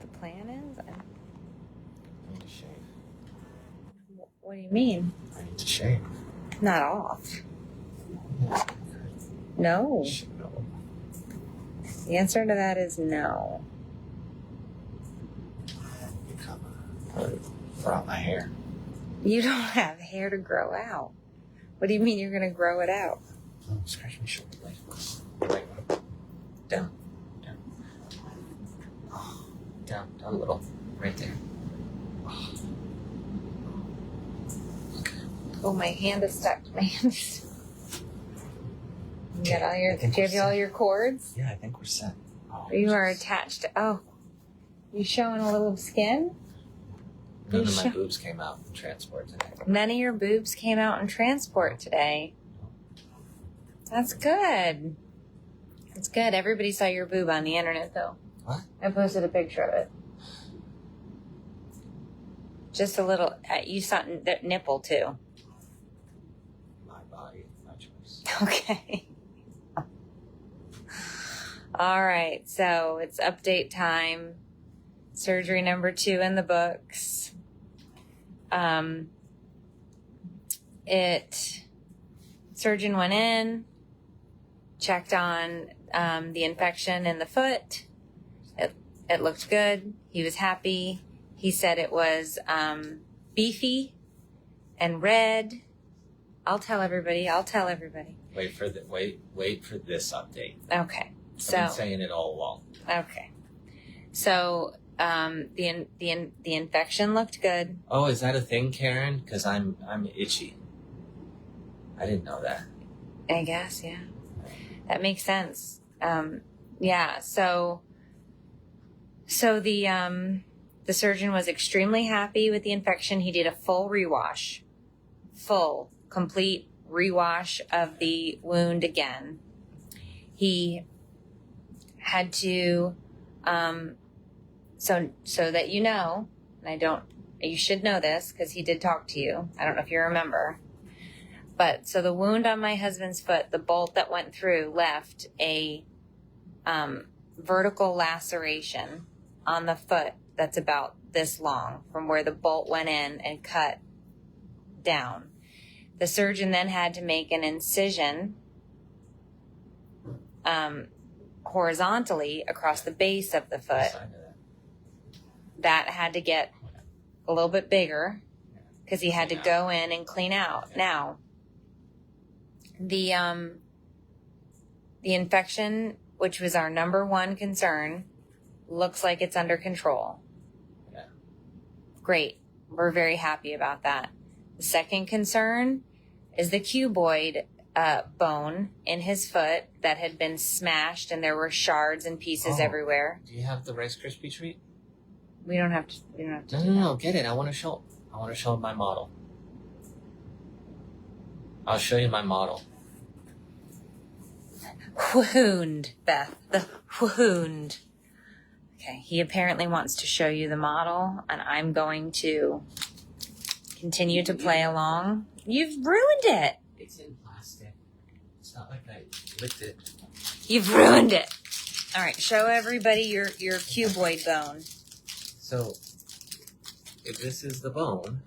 the plan is? I need to shave. What do you mean? I need to shave. Not off. No. No. The answer to that is no. Grow out my hair. You don't have hair to grow out. What do you mean you're going to grow it out? Oh, scratch my shoulder. Wait. Down. Oh, down a little. Right there. Okay. Oh, my hand is stuck. My hand is... You got all your... Do you have all your cords? Yeah, I think we're set. Oh, You are attached to... Oh. You showing a little skin? None of my boobs came out in transport today. None of your boobs came out in transport today. That's good. That's good. Everybody saw your boob on the internet, though. What? I posted a picture of it. Just a little... you saw the nipple, too. My body, my choice. Okay. All right. So it's update time. Surgery number 2 in the books. Surgeon went in, checked on the infection in the foot. It looked good. He was happy. He said it was beefy and red. I'll tell everybody. Wait for this update. Okay. So I've been saying it all along. okay. So the infection looked good. Oh, is that a thing, Karen? Because I'm itchy. I didn't know that. I guess, yeah. That makes sense. Yeah. So the surgeon was extremely happy with the infection. He did a complete rewash of the wound again. He had to, so that you know, and you should know this because he did talk to you. I don't know if you remember. But so the wound on my husband's foot, the bolt that went through left a vertical laceration on the foot that's about this long from where the bolt went in and cut down. The surgeon then had to make an incision horizontally across the base of the foot. That had to get a little bit bigger because he had to go in and clean out. Now, the infection, which was our number one concern, looks like it's under control. Yeah. Great. We're very happy about that. The second concern is the cuboid bone in his foot that had been smashed and there were shards and pieces everywhere. Do you have the Rice Krispie treat? We don't have to. No. Get it. I want to show my model. I'll show you my model. Wound, Beth. The wound. Okay. He apparently wants to show you the model, and I'm going to continue to play along. You've ruined it. It's in plastic. It's not like I licked it. You've ruined it. All right. Show everybody your cuboid bone. So, if this is the bone,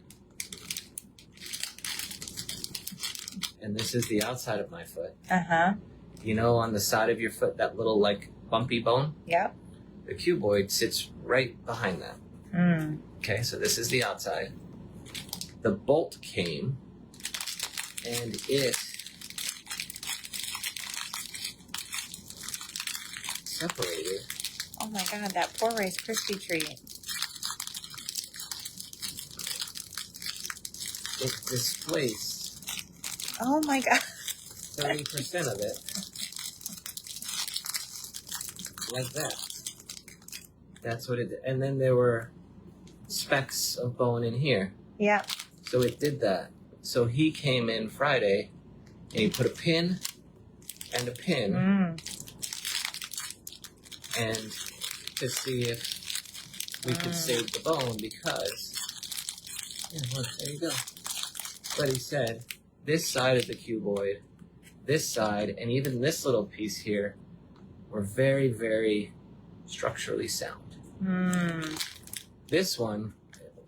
and this is the outside of my foot. Uh-huh. You know, on the side of your foot, that little, like, bumpy bone? Yep. The cuboid sits right behind that. Mm. Okay, so this is the outside. The bolt came, and it separated. Oh my God, that poor Rice Krispie treat. It displaced Oh my God. 30% of it. Like that. That's what it did. And then there were specks of bone in here. Yeah. So it did that. So he came in Friday and he put a pin and a pin and to see if we could save the bone because, yeah, look, there you go. But he said this side of the cuboid, this side, and even this little piece here were very, very structurally sound. This one,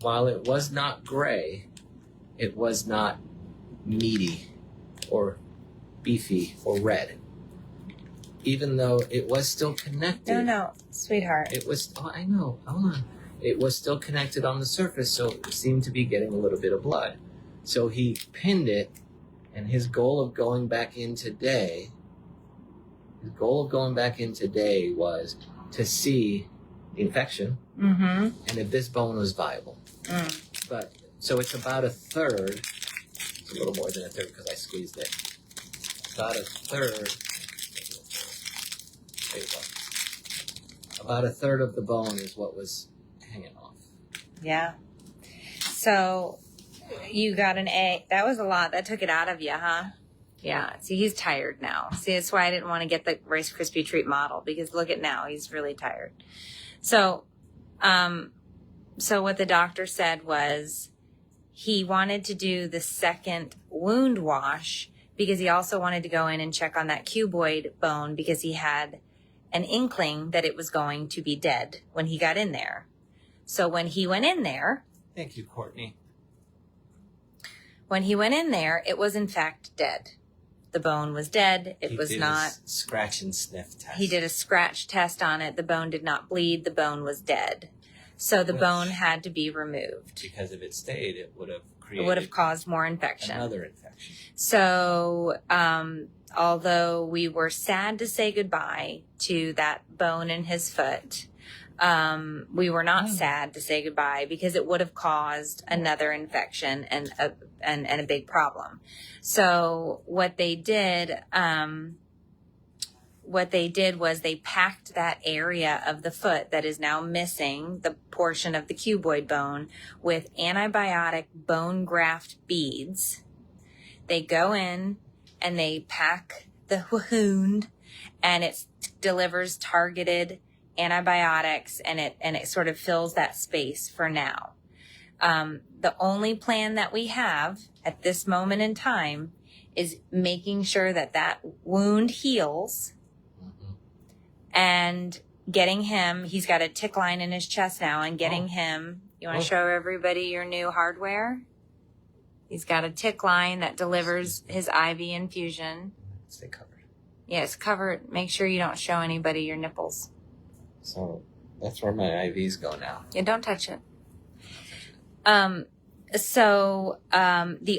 while it was not gray, it was not meaty or beefy or red. Even though it was still connected. No, sweetheart. It was, I know, hold on. It was still connected on the surface, so it seemed to be getting a little bit of blood. So he pinned it, and his goal of going back in today was to see the infection and if this bone was viable. But so it's about a third. It's a little more than a third because I squeezed it. About a third. There you go. About a third of the bone is what was hanging off. Yeah. So you got an A. That was a lot. That took it out of you, huh? Yeah. See, he's tired now. See, that's why I didn't want to get the Rice Krispie treat model, because look at now. He's really tired. So what the doctor said was he wanted to do the second wound wash because he also wanted to go in and check on that cuboid bone because he had an inkling that it was going to be dead when he got in there. So when he went in there... Thank you, Courtney. When he went in there, it was in fact dead. The bone was dead. It was not... scratch and sniff test. He did a scratch test on it. The bone did not bleed. The bone was dead. So the bone had to be removed. Because if it stayed, it would have created... It would have caused more infection. Another infection. So, although we were sad to say goodbye to that bone in his foot, we were not sad to say goodbye because it would have caused another infection and a big problem. So what they did was they packed that area of the foot that is now missing, the portion of the cuboid bone, with antibiotic bone graft beads. They go in and they pack the wound, and it delivers targeted antibiotics, and it sort of fills that space for now. The only plan that we have at this moment in time is making sure that wound heals and getting him, he's got a tick line in his chest now, and getting him, you want to show everybody your new hardware? He's got a tick line that delivers his IV infusion. Stay covered. Yeah, it's covered. Make sure you don't show anybody your nipples. So that's where my IVs go now. Yeah, don't touch it. The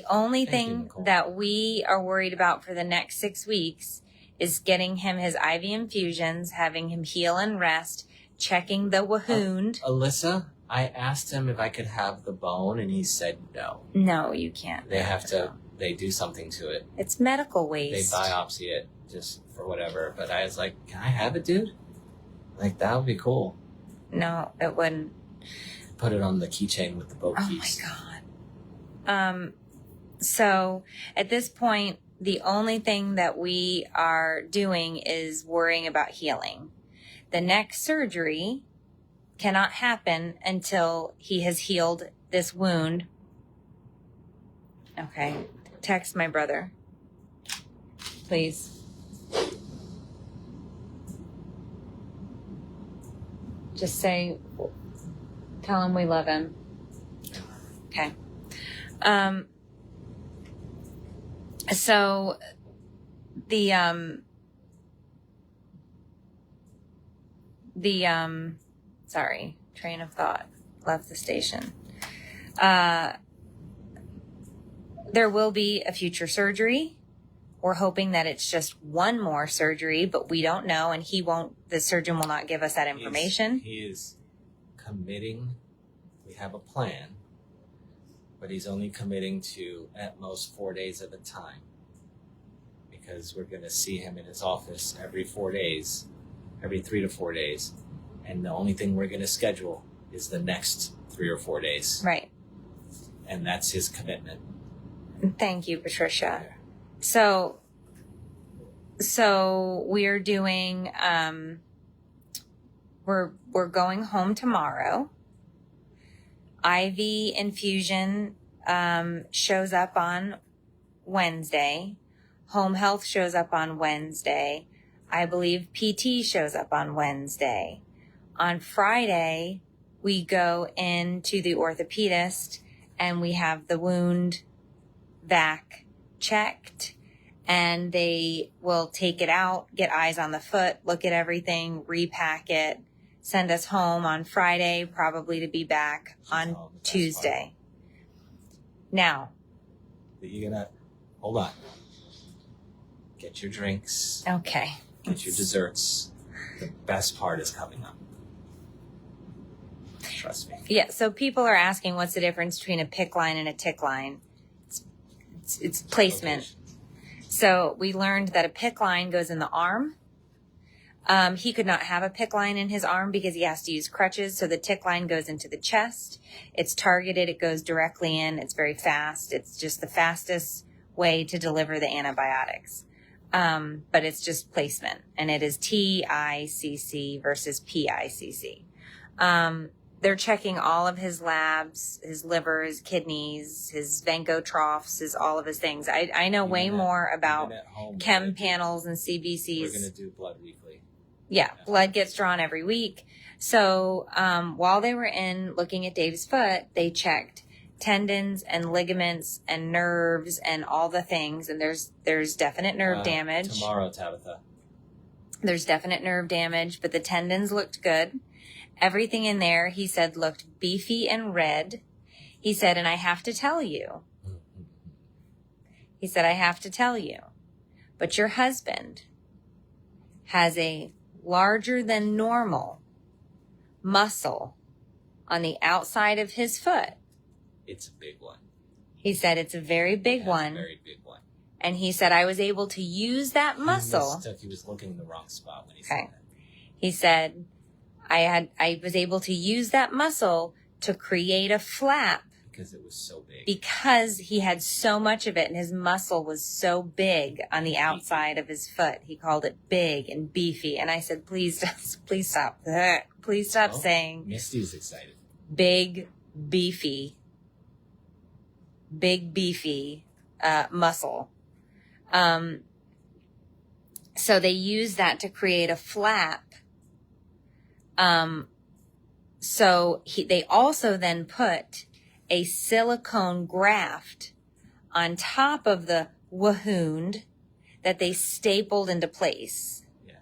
only thing that we are worried about for the next 6 weeks is getting him his IV infusions, having him heal and rest, checking the wound. Alyssa, I asked him if I could have the bone, and he said no. No, you can't. They do something to it. It's medical waste. They biopsy it just for whatever. But I was like, can I have it, dude? Like, that would be cool. No, it wouldn't. Put it on the keychain with the boat keys. Oh my God. So at this point, the only thing that we are doing is worrying about healing. The next surgery cannot happen until he has healed this wound. Okay. Text my brother, please. Just tell him we love him. Okay. So sorry, train of thought left the station. There will be a future surgery. We're hoping that it's just one more surgery, but we don't know, and the surgeon will not give us that information. He is committing. We have a plan, but he's only committing to at most 4 days at a time, because we're going to see him in his office every 4 days, every 3 to 4 days. And the only thing we're going to schedule is the next 3 or 4 days. Right. And that's his commitment. Thank you, Patricia. So we're doing, we're going home tomorrow. IV infusion, shows up on Wednesday. Home health shows up on Wednesday. I believe PT shows up on Wednesday. On Friday, we go into the orthopedist and we have the wound vac checked, and they will take it out, get eyes on the foot, look at everything, repack it, send us home on Friday, probably to be back on Tuesday. Now, You're gonna hold on. Get your drinks. okay. Get your desserts. The best part is coming up. Trust me. Yeah, so people are asking what's the difference between a PICC line and a TIC line. It's placement. So we learned that a PICC line goes in the arm. He could not have a PICC line in his arm because he has to use crutches. So the TIC line goes into the chest. It's targeted. It goes directly in. It's very fast. It's just the fastest way to deliver the antibiotics. But it's just placement, and it is TICC versus PICC. They're checking all of his labs, his liver, his kidneys, his vancotroughs, all of his things. I know way more about chem panels and CBCs. We're going to do blood weekly. Yeah, blood gets drawn every week. So while they were in looking at Dave's foot, they checked tendons and ligaments and nerves and all the things. And there's definite nerve damage. Tomorrow, Tabitha. There's definite nerve damage, but the tendons looked good. Everything in there, he said, looked beefy and red. He said, and I have to tell you. He said, I have to tell you. But your husband has a larger than normal muscle on the outside of his foot. It's a big one. He said, it's a very big one. Very big one. And he said, I was able to use that muscle. He was looking in the wrong spot when he said that. He said, I was able to use that muscle to create a flap. Because it was so big. Because he had so much of it, and his muscle was so big on the outside of his foot. He called it big and beefy. And I said, please stop. Please stop saying. Misty's excited. Big, beefy muscle. So they use that to create a flap. They also then put a silicone graft on top of the wound that they stapled into place. Yeah.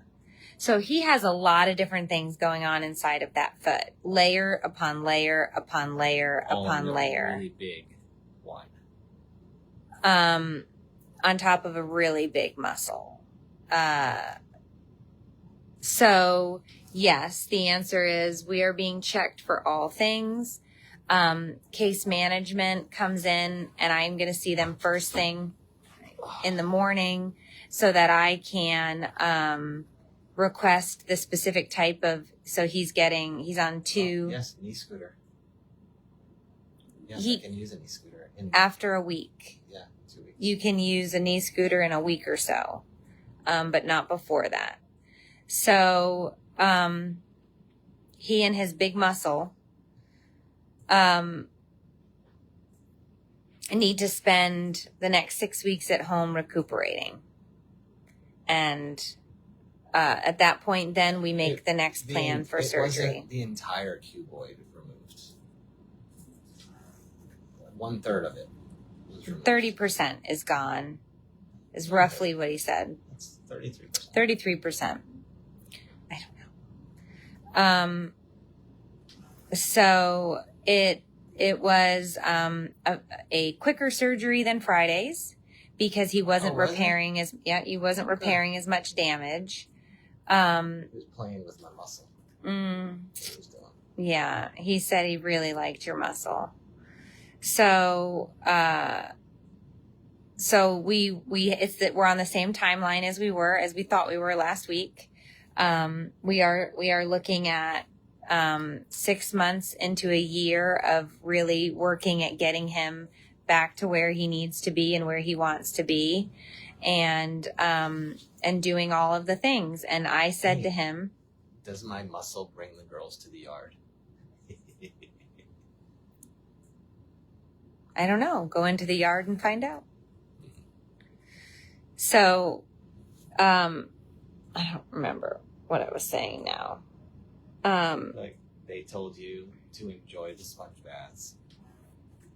So he has a lot of different things going on inside of that foot, layer upon layer upon layer upon layer. Really big one. On top of a really big muscle. So yes, the answer is we are being checked for all things. Case management comes in, and I'm going to see them first thing in the morning so that I can request the specific type of, so he's on 2. Yes, knee scooter. Yes, I can use a knee scooter. After a week. Yeah, 2 weeks. You can use a knee scooter in a week or so, but not before that. So he and his big muscle need to spend the next 6 weeks at home recuperating. And at that point, then we make the next plan for surgery. Wasn't the entire cuboid removed. 1/3 of it was removed. 30% is gone, is roughly what he said. That's 33%. 33%. I don't know. So it was a quicker surgery than Friday's because he wasn't repairing as much damage. He was playing with my muscle. Yeah, he said he really liked your muscle. So we're on the same timeline as we thought we were last week. We are looking at 6 months into a year of really working at getting him back to where he needs to be and where he wants to be, and doing all of the things. And I said to him, does my muscle bring the girls to the yard? I don't know. Go into the yard and find out. So, I don't remember what I was saying now. Like, they told you to enjoy the sponge baths.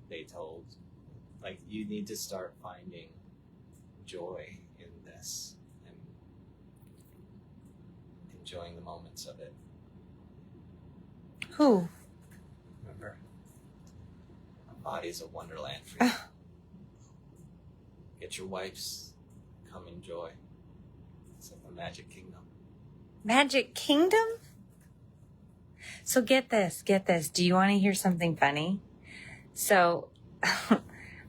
They told, like, you need to start finding joy in this and enjoying the moments of it. Who? Remember? Our body's a wonderland for you. Get your wipes, come enjoy. It's like a magic kingdom. Magic Kingdom? So get this. Do you want to hear something funny? So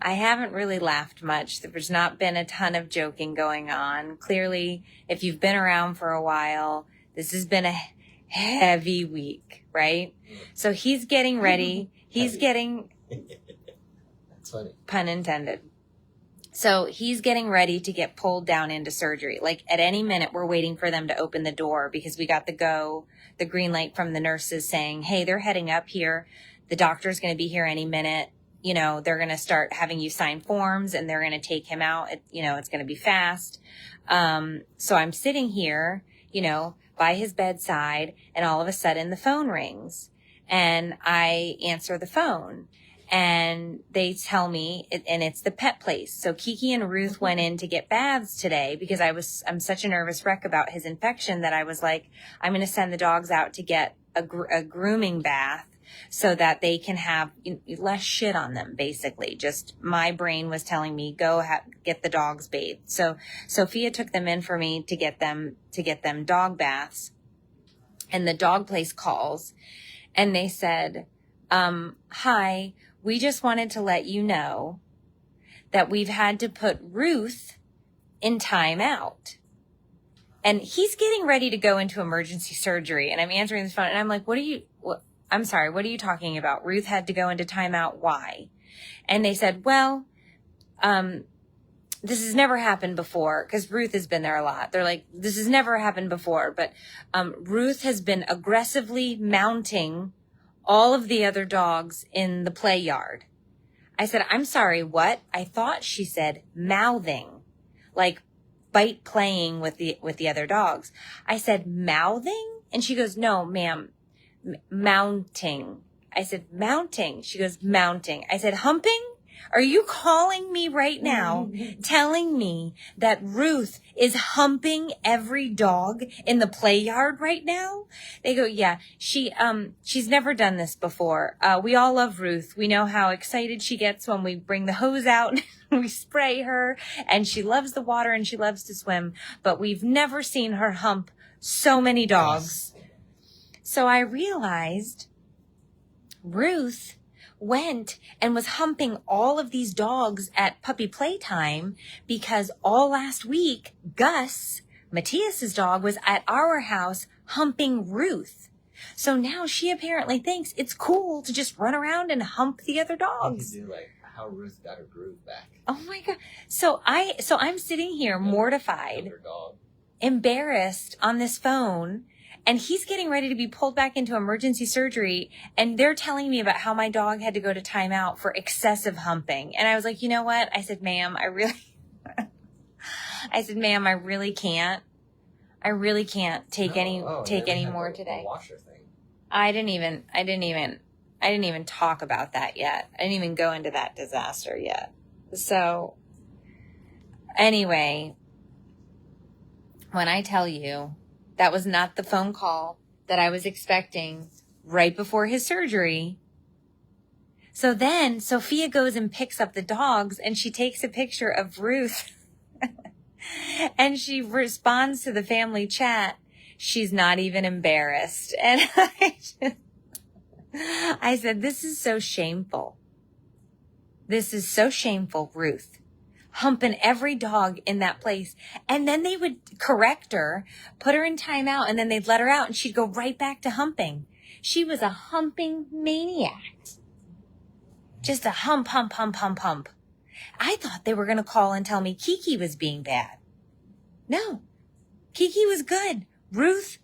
I haven't really laughed much. There's not been a ton of joking going on. Clearly, if you've been around for a while, this has been a heavy week, right? So he's getting ready. He's Heavy. getting, That's funny. pun intended. So he's getting ready to get pulled down into surgery. Like at any minute, we're waiting for them to open the door because we got the green light from the nurses saying, hey, they're heading up here. The doctor's going to be here any minute. You know, they're going to start having you sign forms and they're going to take him out. It's going to be fast. So I'm sitting here, by his bedside, and all of a sudden the phone rings and I answer the phone. And they tell me, and it's the pet place. So Kiki and Ruth went in to get baths today because I'm such a nervous wreck about his infection that I was like, I'm going to send the dogs out to get a grooming bath so that they can have less shit on them, basically. Just my brain was telling me, go get the dogs bathed. So Sophia took them in for me to get them dog baths. And the dog place calls and they said, hi, we just wanted to let you know that we've had to put Ruth in timeout. And he's getting ready to go into emergency surgery. And I'm answering the phone and I'm like, what are you talking about? Ruth had to go into timeout. Why? And they said, well, this has never happened before because Ruth has been there a lot. They're like, this has never happened before, but Ruth has been aggressively mounting all of the other dogs in the play yard. I said, I'm sorry, what? I thought she said mouthing, like bite playing with the other dogs. I said, mouthing? And she goes, no, ma'am, mounting. I said, mounting. She goes, mounting. I said, humping? Are you calling me right now, telling me that Ruth is humping every dog in the play yard right now? They go, yeah, she's never done this before. We all love Ruth. We know how excited she gets when we bring the hose out and we spray her, and she loves the water and she loves to swim, but we've never seen her hump so many dogs. So I realized Ruth went and was humping all of these dogs at puppy playtime because all last week, Gus, Matthias's dog, was at our house humping Ruth. So now she apparently thinks it's cool to just run around and hump the other dogs. You could do like how Ruth got her groove back. Oh my God. So I'm sitting here mortified, embarrassed on this phone. And he's getting ready to be pulled back into emergency surgery. And they're telling me about how my dog had to go to timeout for excessive humping. And I was like, you know what? I said, ma'am, I really can't. I really can't take any more today. Washer thing. I didn't even talk about that yet. I didn't even go into that disaster yet. So anyway, when I tell you, that was not the phone call that I was expecting right before his surgery. So then Sophia goes and picks up the dogs and she takes a picture of Ruth and she responds to the family chat. She's not even embarrassed. And I said, this is so shameful. This is so shameful, Ruth. Humping every dog in that place. And then they would correct her, put her in timeout, and then they'd let her out and she'd go right back to humping. She was a humping maniac. Just a hump. I thought they were going to call and tell me Kiki was being bad. No, Kiki was good. Ruth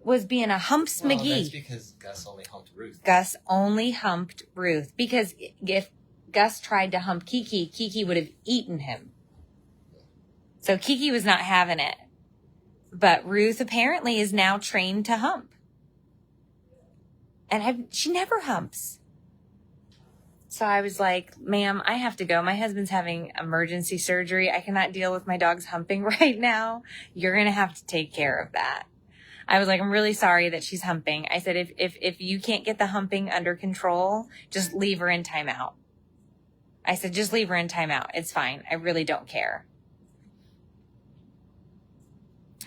was being a humps Well, McGee. that's because Gus only humped Ruth. Gus only humped Ruth because if Gus tried to hump Kiki, Kiki would have eaten him. So Kiki was not having it. But Ruth apparently is now trained to hump. And she never humps. So I was like, ma'am, I have to go. My husband's having emergency surgery. I cannot deal with my dog's humping right now. You're going to have to take care of that. I was like, I'm really sorry that she's humping. I said, if you can't get the humping under control, just leave her in timeout. I said, just leave her in timeout. It's fine. I really don't care.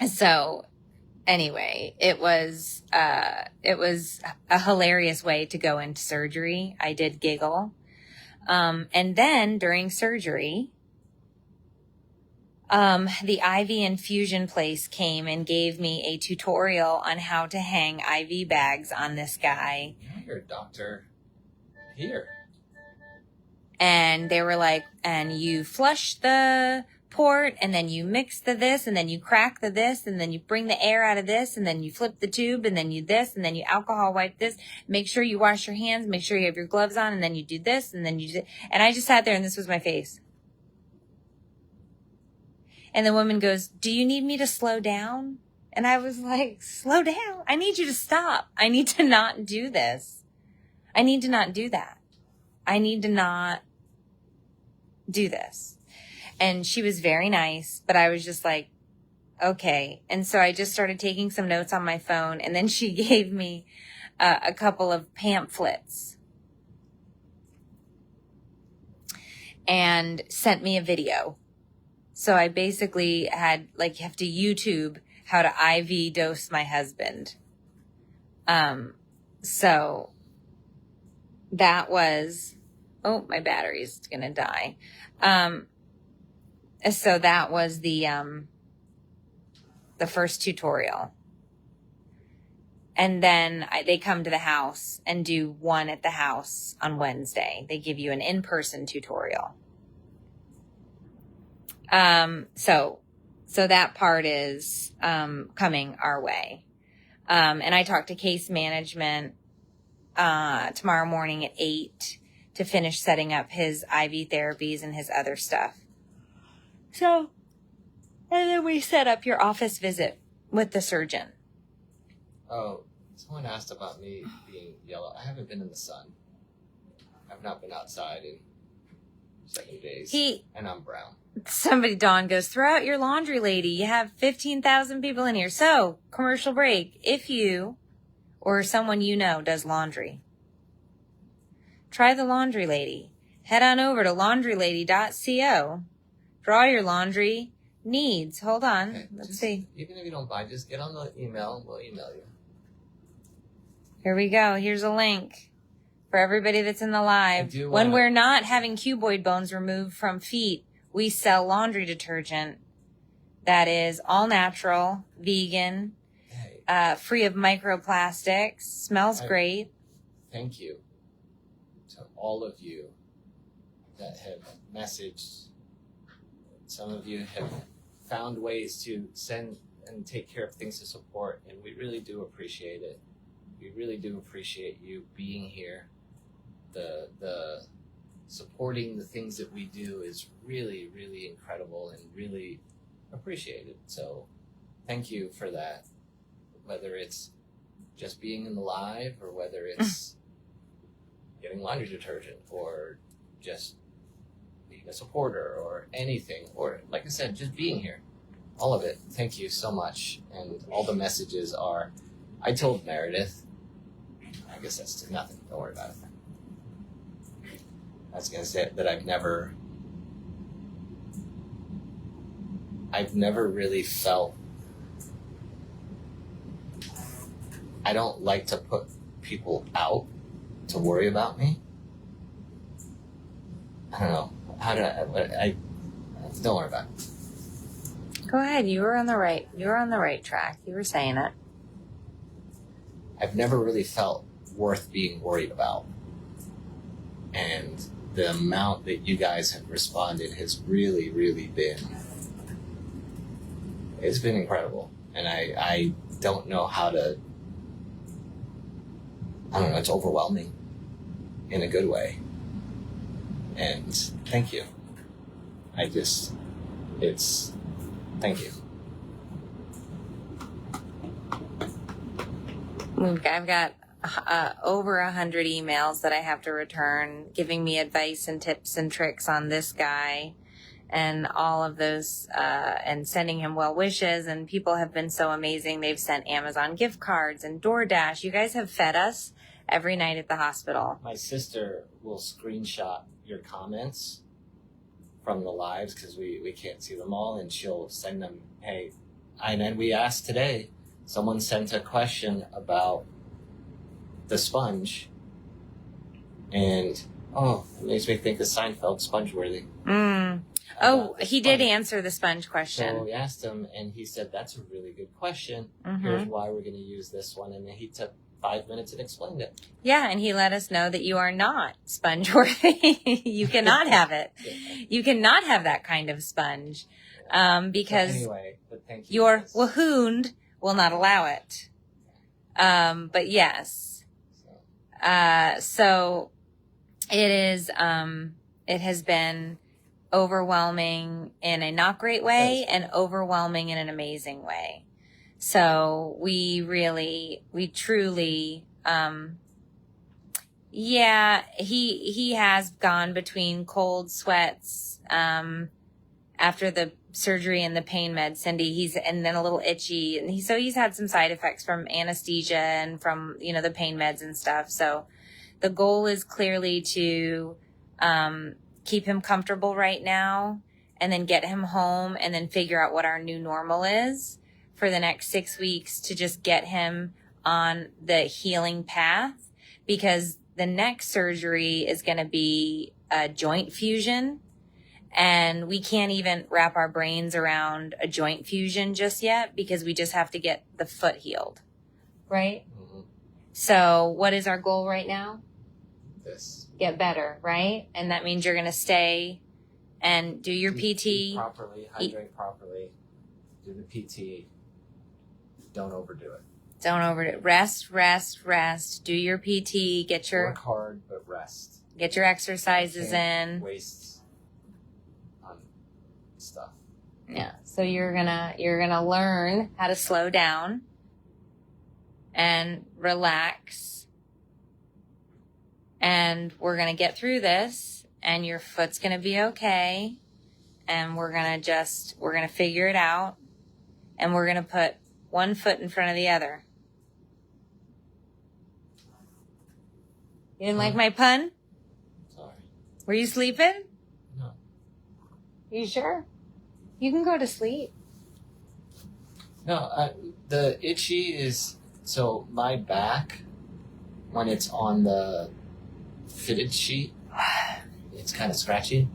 So anyway, it was a hilarious way to go into surgery. I did giggle. And then during surgery, the IV infusion place came and gave me a tutorial on how to hang IV bags on this guy. You're a doctor here. And they were like, and you flush the port, and then you mix the this, and then you crack the this, and then you bring the air out of this, and then you flip the tube, and then you this, and then you alcohol wipe this. Make sure you wash your hands, make sure you have your gloves on, and then you do this, and then you do, and I just sat there, and this was my face. And the woman goes, do you need me to slow down? And I was like, slow down? I need you to stop. I need to not do this. I need to not do that. I need to not do this. And she was very nice, but I was just like, okay. And so I just started taking some notes on my phone, and then she gave me a couple of pamphlets and sent me a video. So I basically had, like, you have to YouTube how to IV dose my husband. So that was, oh, my battery's going to die. So that was the first tutorial. And then they come to the house and do one at the house on Wednesday. They give you an in-person tutorial. So that part is, coming our way. And I talked to case management, tomorrow morning at 8 to finish setting up his IV therapies and his other stuff. So, and then we set up your office visit with the surgeon. Oh, someone asked about me being yellow. I haven't been in the sun. I've not been outside in 7 days. And I'm brown. Dawn goes, throw out your laundry, lady. You have 15,000 people in here. So, commercial break. If you or someone you know does laundry, try the Laundry Lady. Head on over to laundrylady.co for all your laundry needs. Hold on. Okay, Let's see. Even if you don't buy, just get on the email and we'll email you. Here we go. Here's a link for everybody that's in the live. When we're not having cuboid bones removed from feet, we sell laundry detergent that is all natural, vegan, free of microplastics, smells great. Thank you to all of you that have messaged. Some of you have found ways to send and take care of things to support, and we really do appreciate it. We really do appreciate you being here. The supporting the things that we do is really, really incredible and really appreciated. So thank you for that. Whether it's just being in the live or whether it's getting laundry detergent or just being a supporter or anything, or like I said, just being here. All of it. Thank you so much. And all the messages are, I told Meredith, I guess that's nothing, don't worry about it. I was going to say that I've never really felt, I don't like to put people out to worry about me. I don't know. I don't worry about it. Go ahead. You were on the right track. You were saying it. I've never really felt worth being worried about. And the amount that you guys have responded has really, really been, it's been incredible. And I don't know how to, I don't know, it's overwhelming in a good way. And thank you. Thank you. I've got over 100 emails that I have to return, giving me advice and tips and tricks on this guy, and all of those, and sending him well wishes. And people have been so amazing. They've sent Amazon gift cards and DoorDash. You guys have fed us every night at the hospital. My sister will screenshot your comments from the lives because we can't see them all, and she'll send them, hey. And then we asked today, someone sent a question about the sponge, and it makes me think of Seinfeld, Spongeworthy. Oh, he did answer the sponge question. So we asked him, and he said, that's a really good question. Mm-hmm. Here's why we're going to use this one. And then he took 5 minutes and explained it. Yeah, and he let us know that you are not sponge-worthy. You cannot have it. Yeah. You cannot have that kind of sponge, because but thank you. your wahoond will not allow it. But yes. So it is, it has been overwhelming in a not great way and overwhelming in an amazing way. So we truly, he has gone between cold sweats, after the surgery and the pain med, Cindy, and then a little itchy, and he's had some side effects from anesthesia and from, the pain meds and stuff. So the goal is clearly to, keep him comfortable right now, and then get him home, and then figure out what our new normal is for the next 6 weeks to just get him on the healing path, because the next surgery is going to be a joint fusion, and we can't even wrap our brains around a joint fusion just yet, because we just have to get the foot healed. Right? Mm-hmm. So what is our goal right now? This. Get better, right? And that means you're going to stay and do your PT. Eat properly, hydrate properly, do the PT. Don't overdo it. Don't overdo it. Rest. Do your PT. Work hard, but rest. Get your exercises in. Waste on stuff. Yeah. So you're gonna learn how to slow down and relax. And we're going to get through this, and your foot's going to be okay. And we're going to figure it out, and we're going to put one foot in front of the other. You didn't like my pun? Sorry. Were you sleeping? No. You sure? You can go to sleep. No, the itchy is, so my back, when it's on the fitted sheet, it's kind of scratchy,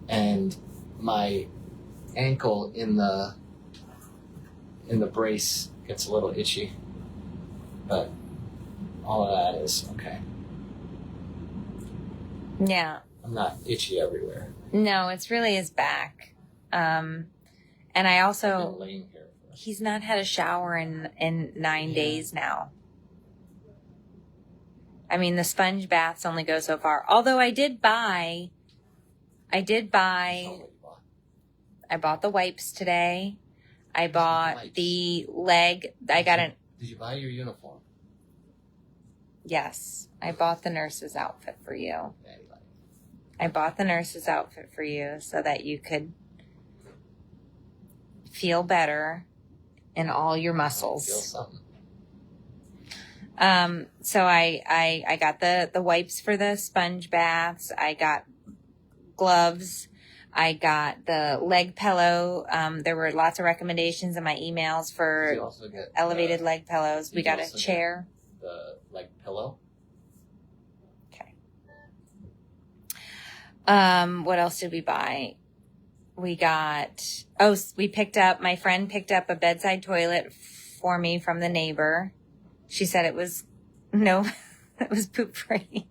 and my ankle in the brace gets a little itchy, but all of that is okay. Yeah. I'm not itchy everywhere. No, it's really his back. And I I've also, been laying here for he's not had a shower in 9 days now. I mean, the sponge baths only go so far. Although I bought the wipes today. I bought the leg. Did you buy your uniform? Yes, I bought the nurse's outfit for you. Anybody? I bought the nurse's outfit for you so that you could feel better in all your muscles. Feel something. So I got the wipes for the sponge baths. I got gloves. I got the leg pillow. There were lots of recommendations in my emails for elevated leg pillows. We got a chair. The leg pillow. Okay. What else did we buy? My friend picked up a bedside toilet for me from the neighbor. She said it was poop free.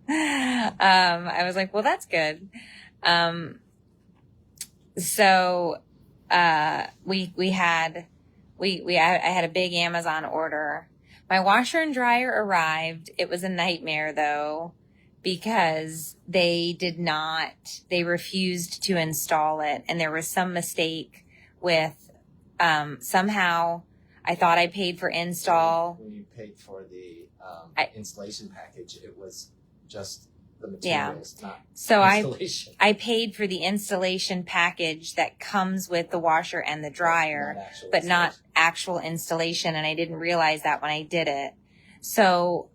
I was like, well, that's good. I had a big Amazon order. My washer and dryer arrived. It was a nightmare though, because they refused to install it. And there was some mistake with, somehow I thought I paid for install. When you paid for the installation package, it was just the materials, not So installation. I paid for the installation package that comes with the washer and the dryer, but not actual installation. And I didn't realize that when I did it. So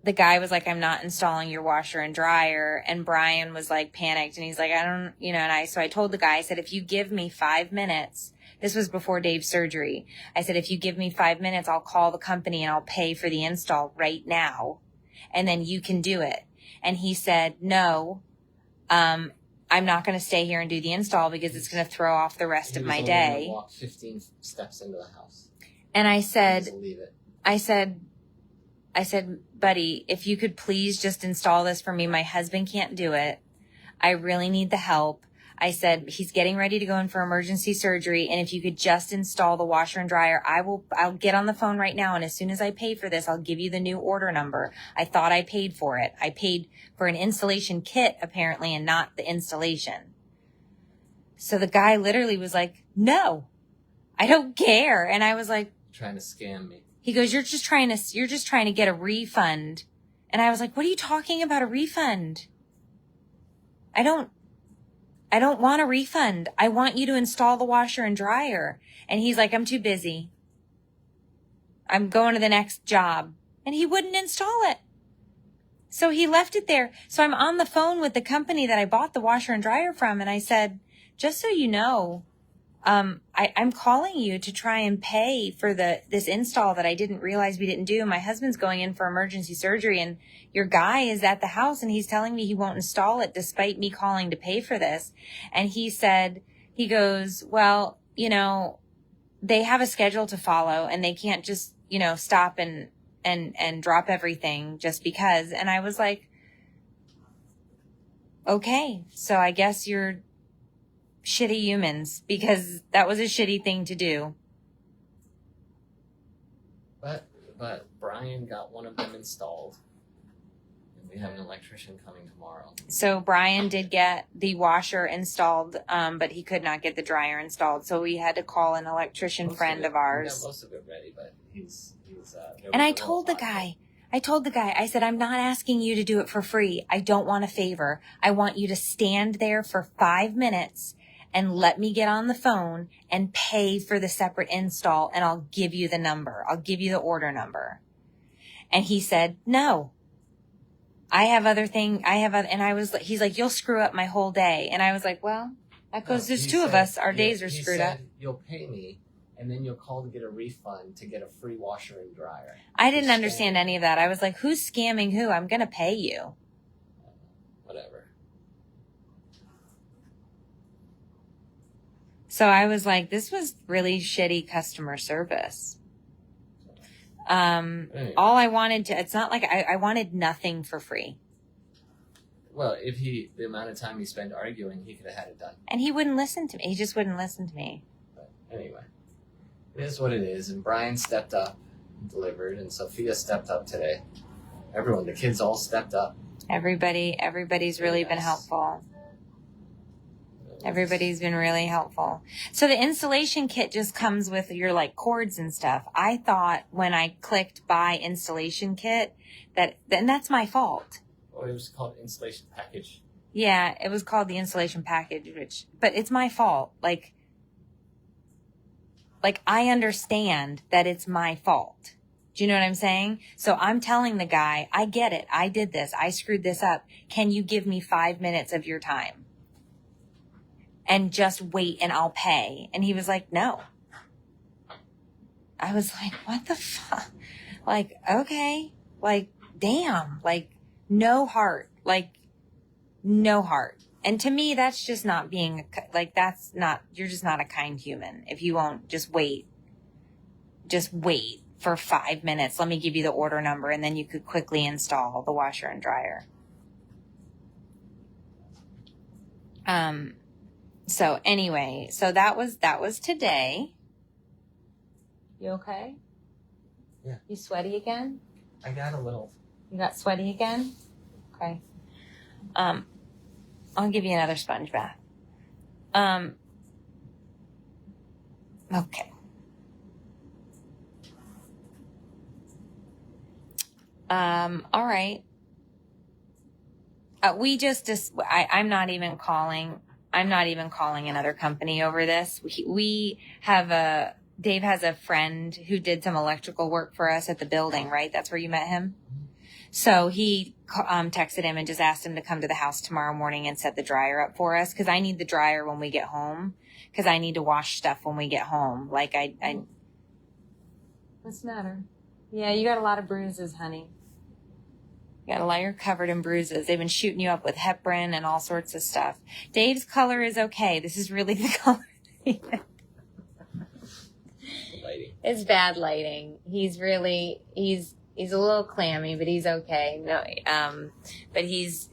the guy was like, I'm not installing your washer and dryer. And Brian was like panicked and he's like, I don't, so I told the guy, I said, if you give me 5 minutes, this was before Dave's surgery. I said, if you give me 5 minutes, I'll call the company and I'll pay for the install right now. And then you can do it. And he said, no, I'm not going to stay here and do the install because it's going to throw off the rest of my day. Walk 15 steps into the house. And I said, leave it. I said, buddy, if you could please just install this for me. My husband can't do it. I really need the help. I said, he's getting ready to go in for emergency surgery. And if you could just install the washer and dryer, I'll get on the phone right now. And as soon as I pay for this, I'll give you the new order number. I thought I paid for it. I paid for an installation kit apparently and not the installation. So the guy literally was like, no, I don't care. And I was like, trying to scam me. He goes, you're just trying to get a refund. And I was like, what are you talking about, a refund? I don't want a refund. I want you to install the washer and dryer. And he's like, I'm too busy. I'm going to the next job. And he wouldn't install it. So he left it there. So I'm on the phone with the company that I bought the washer and dryer from. And I said, just so you know, I'm calling you to try and pay for this install that I didn't realize we didn't do. My husband's going in for emergency surgery and your guy is at the house and he's telling me he won't install it despite me calling to pay for this. And he goes, well, they have a schedule to follow and they can't just, stop and drop everything just because. And I was like, okay, so I guess you're shitty humans because that was a shitty thing to do. But Brian got one of them installed. And we have an electrician coming tomorrow. So Brian did get the washer installed, but he could not get the dryer installed. So we had to call an electrician friend of ours. We got most of it ready, but he's and I told the guy, I said, I'm not asking you to do it for free. I don't want a favor. I want you to stand there for 5 minutes and let me get on the phone and pay for the separate install and I'll give you the number. I'll give you the order number. And he said, no, and he's like, you'll screw up my whole day. And I was like, well, that goes, there's two of us. Our days are screwed up. You'll pay me and then you'll call to get a refund to get a free washer and dryer. I didn't understand any of that. I was like, who's scamming who? I'm going to pay you. Whatever. So I was like, this was really shitty customer service. Anyway. All I wanted it's not like I wanted nothing for free. Well, the amount of time he spent arguing, he could have had it done. And he wouldn't listen to me. He just wouldn't listen to me. But anyway, it is what it is. And Brian stepped up and delivered, and Sophia stepped up today. Everyone, the kids all stepped up. Everybody's really been helpful. Everybody's been really helpful. So the installation kit just comes with your cords and stuff. I thought when I clicked buy installation kit and that's my fault. Oh, it was called installation package. Yeah, it was called the installation package, but it's my fault. Like I understand that it's my fault. Do you know what I'm saying? So I'm telling the guy, I get it. I did this. I screwed this up. Can you give me 5 minutes of your time? And just wait and I'll pay. And he was like, no. I was like, what the fuck? Okay. Damn. No heart. No heart. And to me, that's just not being, you're just not a kind human. If you won't just wait for 5 minutes. Let me give you the order number and then you could quickly install the washer and dryer. So anyway, that was today. You okay? Yeah. You sweaty again? I got a little. You got sweaty again? Okay. I'll give you another sponge bath. Okay. All right. I'm not even calling another company over this. Dave has a friend who did some electrical work for us at the building, right? That's where you met him. So he texted him and just asked him to come to the house tomorrow morning and set the dryer up for us. Cause I need the dryer when we get home. Cause I need to wash stuff when we get home. Like what's the matter? Yeah, you got a lot of bruises, honey. You got a lot, you're covered in bruises. They've been shooting you up with heparin and all sorts of stuff. Dave's color is okay. This is really the color. Lighting. It's bad lighting. He's a little clammy, but he's okay. No, but he's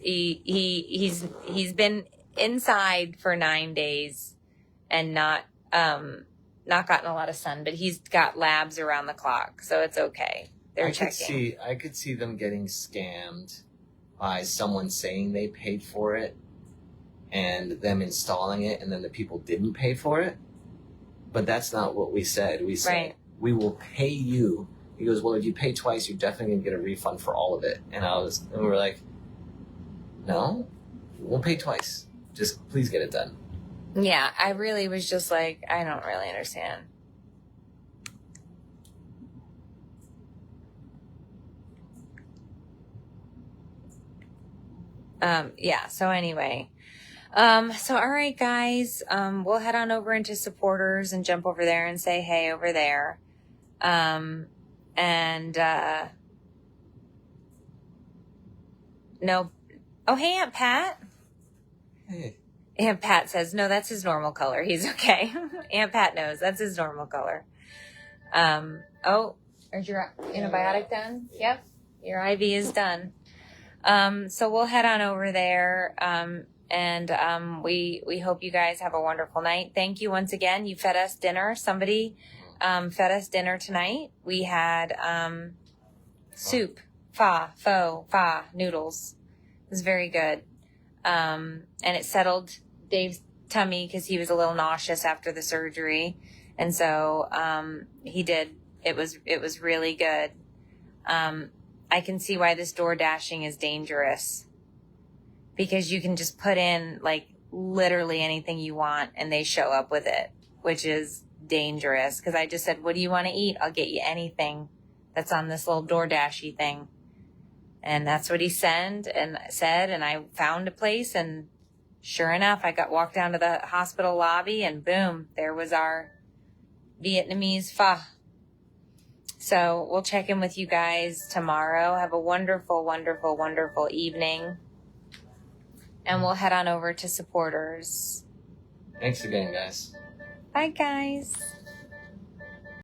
been inside for 9 days and not gotten a lot of sun, but he's got labs around the clock, so it's okay. They're checking. I could see them getting scammed by someone saying they paid for it and them installing it, and then the people didn't pay for it. But that's not what we said. We said, right. We will pay you. He goes, well, if you pay twice, you're definitely going to get a refund for all of it. And we were like, no, we'll pay twice. Just please get it done. Yeah, I really was just like, I don't really understand. Yeah, so anyway. So all right, guys, we'll head on over into supporters and jump over there and say hey over there. No. Oh, hey, Aunt Pat. Hey. Aunt Pat says, no, that's his normal color. He's okay. Aunt Pat knows that's his normal color. Is your antibiotic done? Yep. Your IV is done. So we'll head on over there. We hope you guys have a wonderful night. Thank you once again. You fed us dinner. Somebody, fed us dinner tonight. We had, soup, pho noodles. It was very good. And it settled Dave's tummy because he was a little nauseous after the surgery. And so, it was really good. I can see why this door dashing is dangerous, because you can just put in like literally anything you want and they show up with it, which is dangerous. Cause I just said, what do you want to eat? I'll get you anything that's on this little DoorDashy thing. And that's what he said. And I found a place, and sure enough, I walked down to the hospital lobby and boom, there was our Vietnamese pho. So we'll check in with you guys tomorrow. Have a wonderful, wonderful, wonderful evening. And we'll head on over to supporters. Thanks again, guys. Bye, guys.